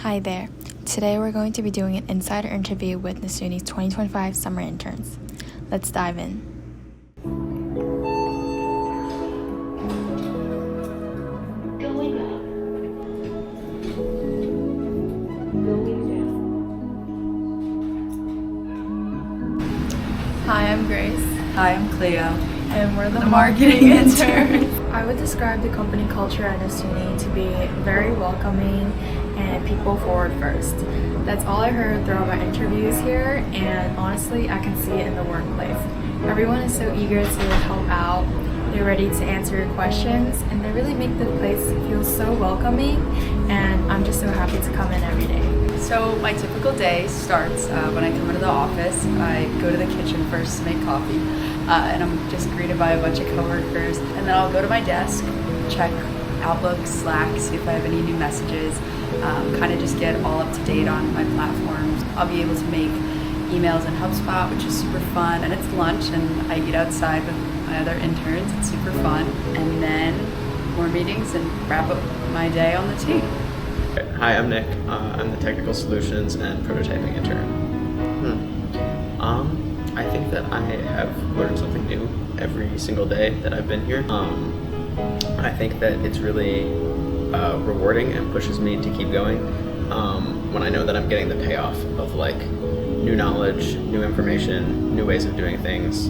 Hi there. Today we're going to be doing an insider interview with Nasuni's 2025 summer interns. Let's dive in. Going up. Going down. Hi, I'm Grace. Hi, I'm Cleo. And we're the marketing interns. I would describe the company culture at Nasuni to be very welcoming and people forward first. That's all I heard throughout my interviews here, and honestly, I can see it in the workplace. Everyone is so eager to help out. They're ready to answer your questions, and they really make the place feel so welcoming, and I'm just so happy to come in every day. So my typical day starts when I come into the office. I go to the kitchen first to make coffee, and I'm just greeted by a bunch of coworkers, and then I'll go to my desk, check Outlook, Slack, see if I have any new messages, kind of just get all up to date on my platforms. I'll be able to make emails in HubSpot, which is super fun, and it's lunch, and I eat outside with my other interns. It's super fun, and then more meetings and wrap up my day on the team. Hi, I'm Nick. I'm the Technical Solutions and Prototyping Intern. I think that I have learned something new every single day that I've been here. I think that it's really rewarding and pushes me to keep going when I know that I'm getting the payoff of like new knowledge, new information, new ways of doing things.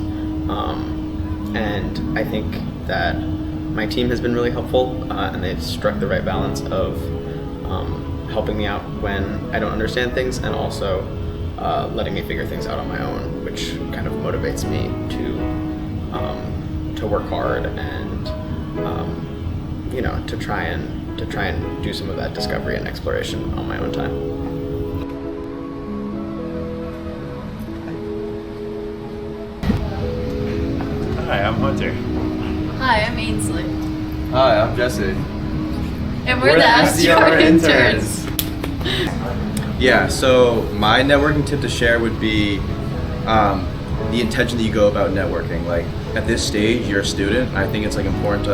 And I think that my team has been really helpful and they've struck the right balance of helping me out when I don't understand things, and also letting me figure things out on my own, which kind of motivates me to work hard and to try and do some of that discovery and exploration on my own time. Hi, I'm Hunter. Hi, I'm Ainsley. Hi, I'm Jesse. And we're the SDR interns. Yeah, so my networking tip to share would be the intention that you go about networking. Like at this stage, you're a student. I think it's like important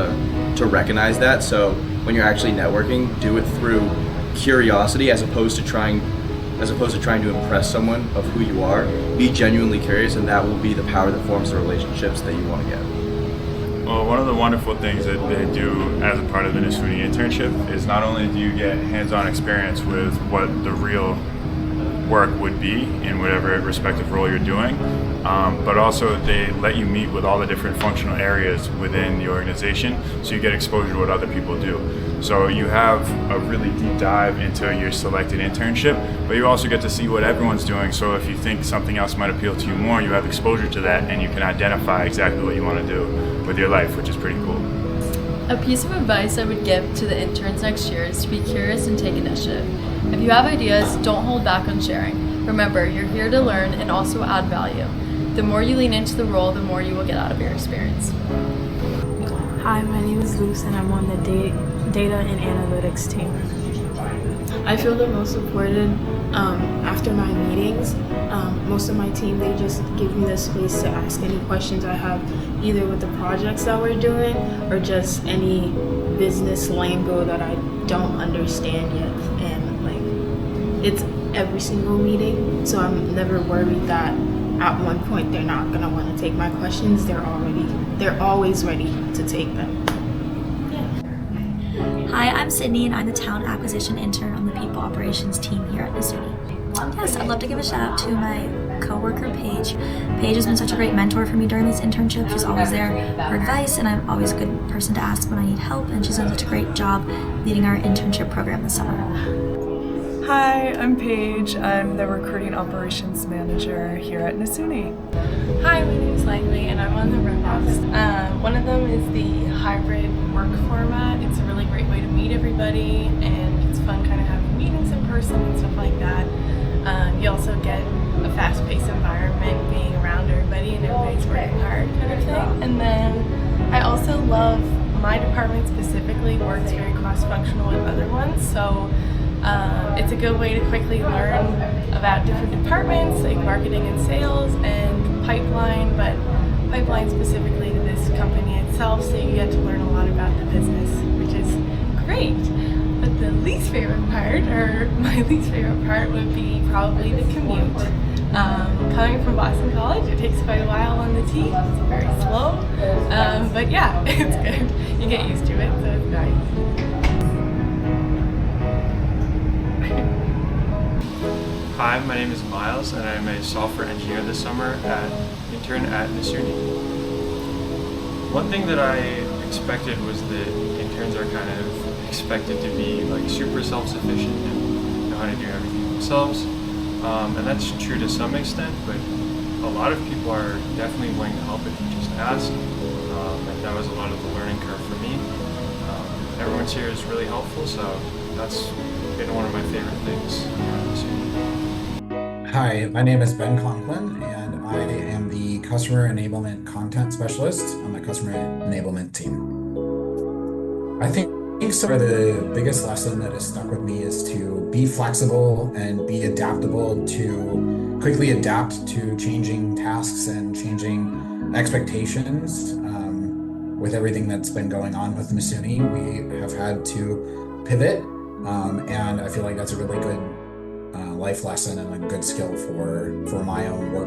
to recognize that. So when you're actually networking, do it through curiosity as opposed to trying to impress someone of who you are. Be genuinely curious, and that will be the power that forms the relationships that you want to get. Well, one of the wonderful things that they do as a part of the Nasuni internship is not only do you get hands-on experience with what the real work would be in whatever respective role you're doing, but also they let you meet with all the different functional areas within the organization, so you get exposure to what other people do. So you have a really deep dive into your selected internship, but you also get to see what everyone's doing, so if you think something else might appeal to you more, you have exposure to that and you can identify exactly what you want to do with your life, which is pretty cool. A piece of advice I would give to the interns next year is to be curious and take initiative. If you have ideas, don't hold back on sharing. Remember, you're here to learn and also add value. The more you lean into the role, the more you will get out of your experience. Hi, my name is Luce and I'm on the data and analytics team. I feel the most supported after my meetings. Most of my team, they just give me the space to ask any questions I have, either with the projects that we're doing or just any business lingo that I don't understand yet. And like, it's every single meeting, so I'm never worried that at one point they're not gonna want to take my questions. They're always ready to take them. Hi, I'm Sydney and I'm the Talent Acquisition Intern on the People Operations team here at Nasuni. Yes, I'd love to give a shout out to my coworker Paige. Paige has been such a great mentor for me during these internships. She's always there for advice, and I'm always a good person to ask when I need help, and she's done such a great job leading our internship program this summer. Hi, I'm Paige. I'm the Recruiting Operations Manager here at Nasuni. Hi, my name is Langley and I'm on the RevOps. One of them is the hybrid work format. It's a really great way to meet everybody, and it's fun kind of having meetings in person and stuff like that. You also get a fast-paced environment being around everybody and everybody's working hard kind of thing. And then I also love my department specifically works very cross-functional with other ones, so it's a good way to quickly learn about different departments like marketing and sales and pipeline, but pipeline specifically to this company itself, so you get to learn a lot about the business, which is great. But the least favorite part, or my least favorite part, would be probably the commute. Coming from Boston College, it takes quite a while on the T. It's very slow, but yeah, it's good. You get used to it, so it's nice. Hi, my name is Miles, and I'm a software engineer this summer intern at Nasuni. One thing that I expected was that interns are kind of expected to be like super self-sufficient and know how to do everything themselves, and that's true to some extent. But a lot of people are definitely willing to help if you just ask, and that was a lot of the learning curve for me. Everyone's here is really helpful, so that's been one of my favorite things around Nasuni. Hi, my name is Ben Conklin, and I am the Customer Enablement Content Specialist on the Customer Enablement team. I think so the biggest lesson that has stuck with me is to be flexible and be adaptable, to quickly adapt to changing tasks and changing expectations. With everything that's been going on with Nasuni, we have had to pivot, and I feel like that's a really good life lesson and a good skill for my own work